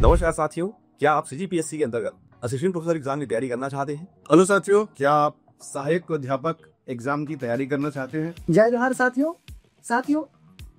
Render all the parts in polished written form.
नमस्कार साथियों, क्या आप सीजीपीएससी के अंतर्गत असिस्टेंट प्रोफेसर एग्जाम की तैयारी करना चाहते हैं? हेलो साथियों, क्या आप सहायक अध्यापक एग्जाम की तैयारी करना चाहते हैं? जय जोहार साथियों,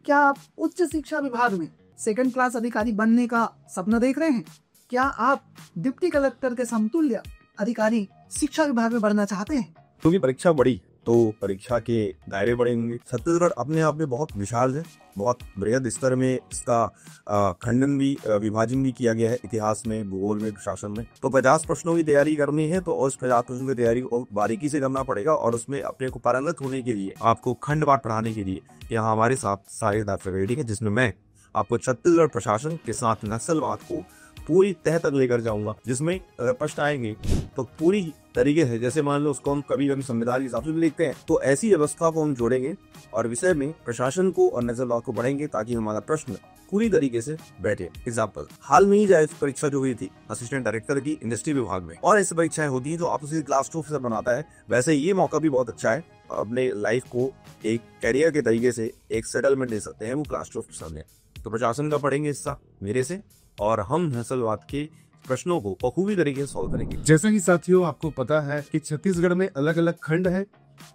क्या आप उच्च शिक्षा विभाग में सेकंड क्लास अधिकारी बनने का सपना देख रहे हैं? क्या आप डिप्टी कलेक्टर के समतुल्य अधिकारी शिक्षा विभाग में बढ़ना चाहते हैं? क्योंकि परीक्षा बड़ी तो परीक्षा के दायरे बड़े होंगे। छत्तीसगढ़ अपने आप में बहुत विशाल है, बहुत बृहद स्तर में इसका खंडन भी विभाजन भी किया गया है इतिहास में, भूगोल में, प्रशासन में। तो 50 प्रश्नों की तैयारी करनी है तो उस 50 प्रश्नों की तैयारी को बारीकी से करना पड़ेगा और उसमें अपने को पारंगत होने के लिए आपको खंडवार पढ़ाने के लिए यहाँ हमारे साथ सारे फैकल्टी है, जिसमें मैं आपको छत्तीसगढ़ प्रशासन के साथ नक्सलवाद को पूरी तह तक लेकर जाऊंगा, जिसमें अगर प्रश्न आएंगे तो पूरी तरीके से, जैसे मान लो उसको हम कभी कभी संविधान के हिसाब से भी लिखते हैं, तो ऐसी व्यवस्था को हम जोड़ेंगे और विषय में प्रशासन को और नक्सलवाद को बढ़ेंगे ताकि हमारा प्रश्न पूरी तरीके से बैठे। एग्जाम्पल, हाल में ही जाए परीक्षा जो हुई थी असिस्टेंट डायरेक्टर की इंडस्ट्री विभाग में, और ऐसी परीक्षाएं होती है तो आप उसे क्लास 2 ऑफिसर बनाता है। वैसे ये मौका भी बहुत अच्छा है, अपने लाइफ को एक कैरियर के तरीके से एक सेटलमेंट दे सकते हैं वो क्लास 2 ऑफिसर में। तो प्रशासन का पढ़ेंगे हिस्सा मेरे से और हम नस्लवाद के प्रश्नों को बखूबी तरीके से सॉल्व करेंगे। जैसा कि साथियों आपको पता है कि छत्तीसगढ़ में अलग अलग खंड है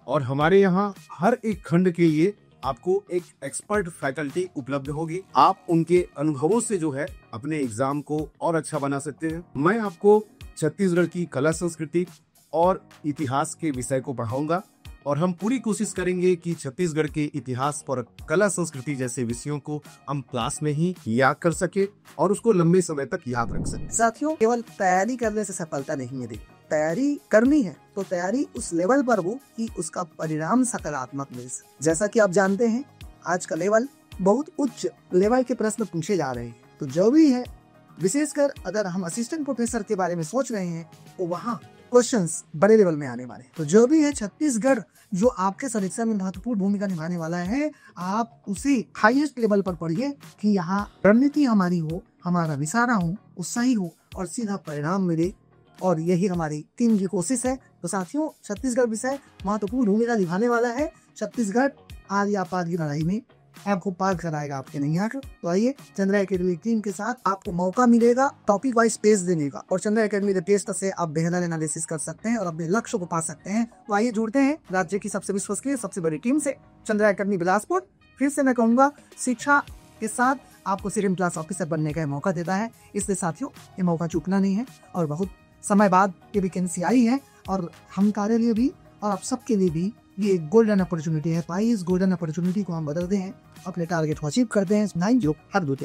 और हमारे यहाँ हर एक खंड के लिए आपको एक एक्सपर्ट फैकल्टी उपलब्ध होगी। आप उनके अनुभवों से जो है अपने एग्जाम को और अच्छा बना सकते हैं। मैं आपको छत्तीसगढ़ की कला संस्कृति और इतिहास के विषय को पढ़ाऊंगा और हम पूरी कोशिश करेंगे कि छत्तीसगढ़ के इतिहास और कला संस्कृति जैसे विषयों को हम क्लास में ही याद कर सके और उसको लंबे समय तक याद रख सके। साथियों, केवल तैयारी करने से सफलता नहीं मिलेगी। तैयारी करनी है तो तैयारी उस लेवल पर हो कि उसका परिणाम सकारात्मक मिले। जैसा कि आप जानते हैं, आज का लेवल बहुत उच्च लेवल के प्रश्न पूछे जा रहे हैं। तो जो भी है, विशेषकर अगर हम असिस्टेंट प्रोफेसर के बारे में सोच रहे हैं तो वहाँ क्वेश्चंस बड़े लेवल में आने वाले। तो जो भी है, छत्तीसगढ़ जो आपके सरीक्षा में महत्वपूर्ण भूमिका निभाने वाला है, आप उसे हाईएस्ट लेवल पर पढ़िए कि यहाँ रणनीति हमारी हो, हमारा विचारा हो, वो सही हो और सीधा परिणाम मिले। और यही हमारी टीम की कोशिश है। तो साथियों, छत्तीसगढ़ विषय महत्वपूर्ण भूमिका निभाने वाला है। छत्तीसगढ़ आदि आपात की लड़ाई में आपको पार कराएगा आपके नैया को। तो आइए, चंद्रा एकेडमी टीम के साथ आपको मौका मिलेगा टॉपिक वाइज पेज देने का और चंद्रा एकेडमी के टेस्ट से आप बेहतर एनालिसिस कर सकते हैं और अपने लक्ष्य को पा सकते हैं। तो आइए जुड़ते हैं राज्य की सबसे विश्वसनीय, सबसे बड़ी टीम से, चंद्रा एकेडमी बिलासपुर। फिर से मैं कहूँगा, शिक्षा के साथ आपको सेकंड क्लास ऑफिसर बनने का मौका देता है। इसलिए साथियों, ये मौका चूकना नहीं है और बहुत समय बाद ये वैकेंसी आई है और हम कार्य लिए भी और आप सबके लिए भी ये गोल्डन अपॉर्चुनिटी है। इस गोल्डन अपॉर्चुनिटी को हम बदलते हैं, अपने टारगेट को अचीव करते हैं। 9 जो हर दूते